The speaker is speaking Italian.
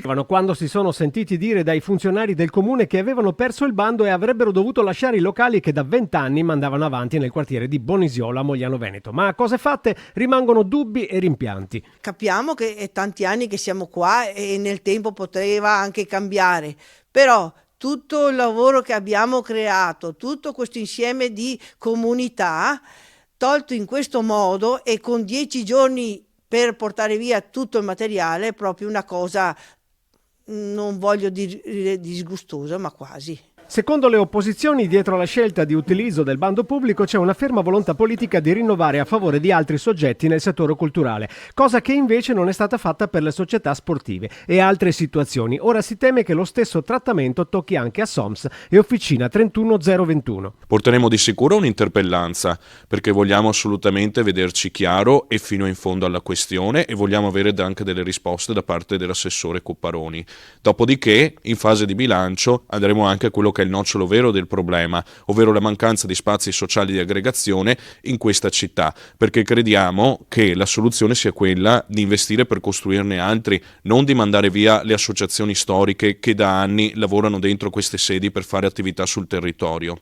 Quando si sono sentiti dire dai funzionari del comune che avevano perso il bando e avrebbero dovuto lasciare i locali che da 20 anni mandavano avanti nel quartiere di Bonisiola a Mogliano Veneto. Ma a cose fatte rimangono dubbi e rimpianti. Capiamo che è tanti anni che siamo qua e nel tempo poteva anche cambiare, però tutto il lavoro che abbiamo creato, tutto questo insieme di comunità, tolto in questo modo e con 10 giorni per portare via tutto il materiale, è proprio una cosa, non voglio dire disgustosa, ma quasi. Secondo le opposizioni, dietro alla scelta di utilizzo del bando pubblico c'è una ferma volontà politica di rinnovare a favore di altri soggetti nel settore culturale, cosa che invece non è stata fatta per le società sportive e altre situazioni. Ora si teme che lo stesso trattamento tocchi anche a SOMS e Officina 31021. Porteremo di sicuro un'interpellanza, perché vogliamo assolutamente vederci chiaro e fino in fondo alla questione e vogliamo avere anche delle risposte da parte dell'assessore Cupparoni. Dopodiché, in fase di bilancio, andremo anche a quello che è il nocciolo vero del problema, ovvero la mancanza di spazi sociali di aggregazione in questa città, perché crediamo che la soluzione sia quella di investire per costruirne altri, non di mandare via le associazioni storiche che da anni lavorano dentro queste sedi per fare attività sul territorio.